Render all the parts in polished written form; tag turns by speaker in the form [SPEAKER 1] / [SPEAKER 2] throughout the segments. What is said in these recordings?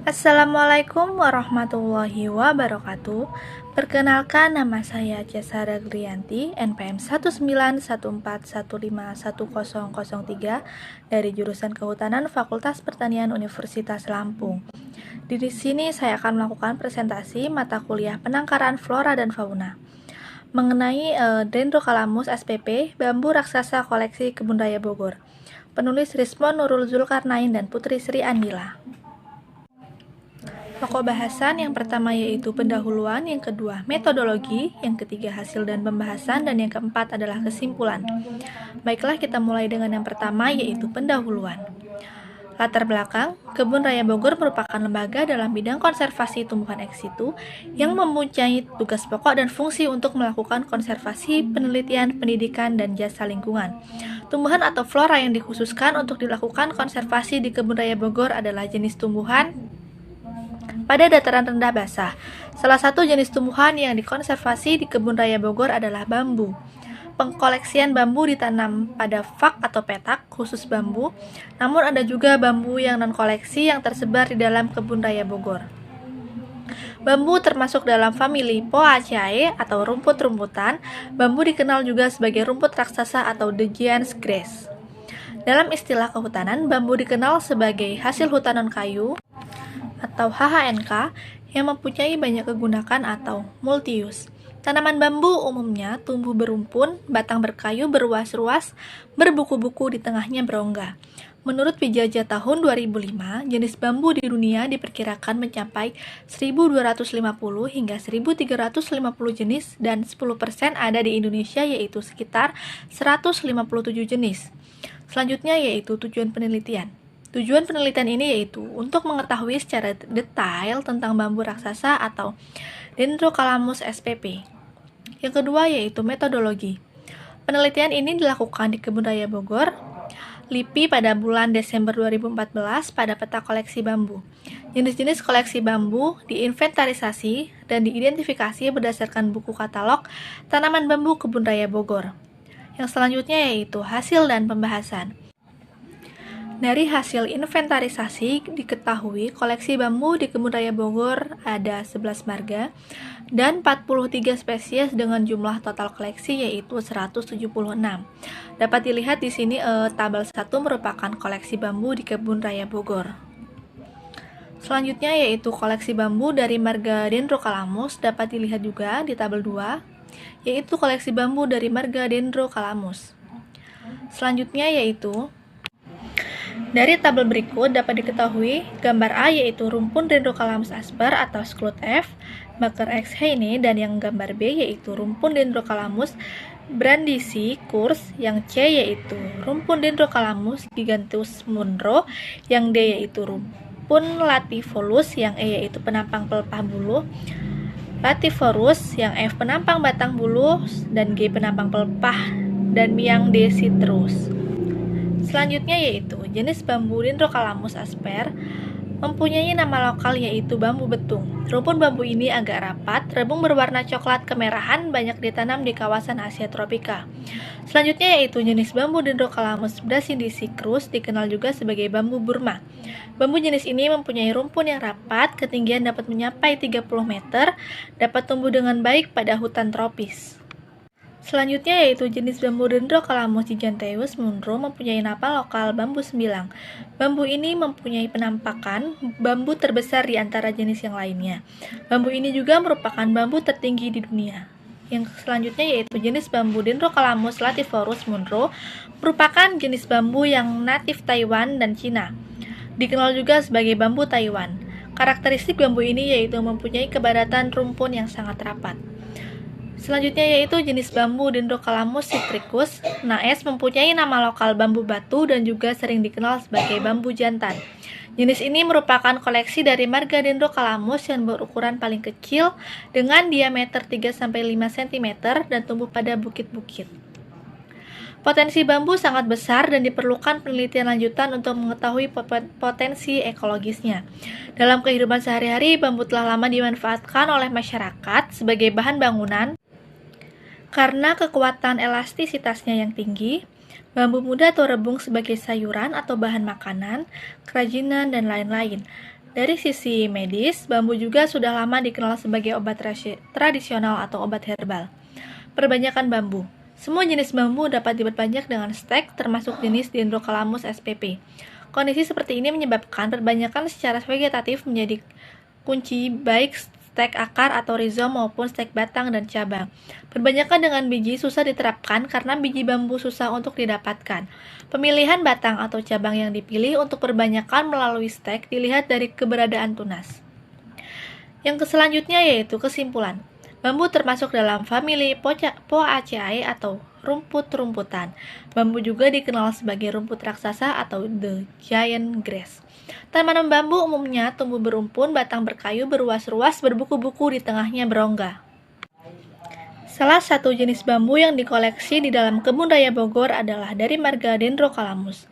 [SPEAKER 1] Assalamualaikum warahmatullahi wabarakatuh. Perkenalkan, nama saya Cesara Grianti, NPM 191415103 dari jurusan Kehutanan Fakultas Pertanian Universitas Lampung. Di sini saya akan melakukan presentasi mata kuliah penangkaran flora dan fauna mengenai Dendrocalamus spp, bambu raksasa koleksi Kebun Raya Bogor. Penulis Rismon Nurul Zulkarnain dan Putri Sri Andila. Pokok bahasan yang pertama yaitu pendahuluan, yang kedua metodologi, yang ketiga hasil dan pembahasan, dan yang keempat adalah kesimpulan. Baiklah, kita mulai dengan yang pertama yaitu pendahuluan. Latar belakang, Kebun Raya Bogor merupakan lembaga dalam bidang konservasi tumbuhan ex situ yang mempunyai tugas pokok dan fungsi untuk melakukan konservasi, penelitian, pendidikan, dan jasa lingkungan. Tumbuhan atau flora yang dikhususkan untuk dilakukan konservasi di Kebun Raya Bogor adalah jenis tumbuhan pada dataran rendah basah. Salah satu jenis tumbuhan yang dikonservasi di Kebun Raya Bogor adalah bambu. Pengkoleksian bambu ditanam pada vak atau petak khusus bambu, namun ada juga bambu yang non-koleksi yang tersebar di dalam Kebun Raya Bogor. Bambu termasuk dalam famili Poaceae atau rumput-rumputan. Bambu dikenal juga sebagai rumput raksasa atau the giant's grass. Dalam istilah kehutanan, bambu dikenal sebagai hasil hutan non-kayu atau HHNK yang mempunyai banyak kegunakan atau multi-use. Tanaman bambu umumnya tumbuh berumpun, batang berkayu berruas-ruas, berbuku-buku, di tengahnya berongga. Menurut Wijaya tahun 2005, jenis bambu di dunia diperkirakan mencapai 1.250 hingga 1.350 jenis dan 10% ada di Indonesia, yaitu sekitar 157 jenis. Selanjutnya yaitu tujuan penelitian. Tujuan penelitian ini yaitu untuk mengetahui secara detail tentang bambu raksasa atau Dendrocalamus spp. Yang kedua yaitu metodologi. Penelitian ini dilakukan di Kebun Raya Bogor, LIPI pada bulan Desember 2014 pada peta koleksi bambu. Jenis-jenis koleksi bambu diinventarisasi dan diidentifikasi berdasarkan buku katalog tanaman bambu Kebun Raya Bogor. Yang selanjutnya yaitu hasil dan pembahasan. Dari hasil inventarisasi diketahui koleksi bambu di Kebun Raya Bogor ada 11 marga dan 43 spesies dengan jumlah total koleksi yaitu 176. Dapat dilihat di sini tabel 1 merupakan koleksi bambu di Kebun Raya Bogor. Selanjutnya yaitu koleksi bambu dari marga Dendrocalamus, dapat dilihat juga di tabel 2, yaitu koleksi bambu dari marga Dendrocalamus. Selanjutnya yaitu dari tabel berikut dapat diketahui gambar A yaitu rumpun Dendrocalamus asper atau Sclut F, Baker X Heine, dan yang gambar B yaitu rumpun Dendrocalamus brandisi Kurs, yang C yaitu rumpun Dendrocalamus giganteus Munro, yang D yaitu rumpun Lativolus, yang E yaitu penampang pelepah bulu Lativorus, yang F penampang batang bulu, dan G penampang pelepah, dan yang D citrus. Selanjutnya yaitu jenis bambu Dendrocalamus asper mempunyai nama lokal yaitu bambu betung. Rumpun bambu ini agak rapat, rebung berwarna coklat kemerahan, banyak ditanam di kawasan Asia tropika. Selanjutnya yaitu jenis bambu Dendrocalamus brasiliensis, dikenal juga sebagai bambu Burma. Bambu jenis ini mempunyai rumpun yang rapat, ketinggian dapat mencapai 30 meter, dapat tumbuh dengan baik pada hutan tropis. Selanjutnya yaitu jenis bambu Dendrocalamus giganteus Munro mempunyai nama lokal bambu sembilang. Bambu ini mempunyai penampakan bambu terbesar di antara jenis yang lainnya. Bambu ini juga merupakan bambu tertinggi di dunia. Yang selanjutnya yaitu jenis bambu Dendrocalamus lativorus Munro, merupakan jenis bambu yang natif Taiwan dan Cina. Dikenal juga sebagai bambu Taiwan. Karakteristik bambu ini yaitu mempunyai kepadatan rumpun yang sangat rapat. Selanjutnya yaitu jenis bambu Dendrocalamus citricus. Naes mempunyai nama lokal bambu batu dan juga sering dikenal sebagai bambu jantan. Jenis ini merupakan koleksi dari marga Dendrocalamus yang berukuran paling kecil dengan diameter 3-5 cm dan tumbuh pada bukit-bukit. Potensi bambu sangat besar dan diperlukan penelitian lanjutan untuk mengetahui potensi ekologisnya. Dalam kehidupan sehari-hari, bambu telah lama dimanfaatkan oleh masyarakat sebagai bahan bangunan karena kekuatan elastisitasnya yang tinggi. Bambu muda atau rebung sebagai sayuran atau bahan makanan, kerajinan, dan lain-lain. Dari sisi medis, bambu juga sudah lama dikenal sebagai obat tradisional atau obat herbal. Perbanyakan bambu. Semua jenis bambu dapat diperbanyak dengan stek, termasuk jenis Dendrocalamus spp. Kondisi seperti ini menyebabkan perbanyakan secara vegetatif menjadi kunci, baik stek akar atau rizom maupun stek batang dan cabang. Perbanyakan dengan biji susah diterapkan karena biji bambu susah untuk didapatkan. Pemilihan batang atau cabang yang dipilih untuk perbanyakan melalui stek dilihat dari keberadaan tunas. Yang selanjutnya yaitu kesimpulan. Bambu termasuk dalam famili Poaceae atau rumput-rumputan. Bambu juga dikenal sebagai rumput raksasa atau the giant grass. Tanaman bambu umumnya tumbuh berumpun, batang berkayu, berruas-ruas, berbuku-buku, di tengahnya berongga. Salah satu jenis bambu yang dikoleksi di dalam Kebun Raya Bogor adalah dari marga Dendrocalamus.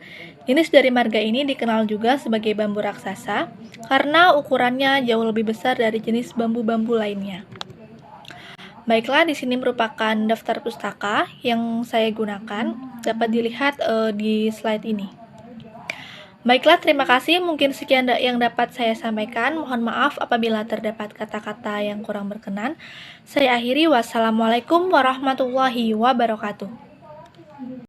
[SPEAKER 1] Jenis dari marga ini dikenal juga sebagai bambu raksasa karena ukurannya jauh lebih besar dari jenis bambu-bambu lainnya. Baiklah, di sini merupakan daftar pustaka yang saya gunakan, dapat dilihat di slide ini. Baiklah, terima kasih. Mungkin sekian yang dapat saya sampaikan. Mohon maaf apabila terdapat kata-kata yang kurang berkenan. Saya akhiri. Wassalamualaikum warahmatullahi wabarakatuh.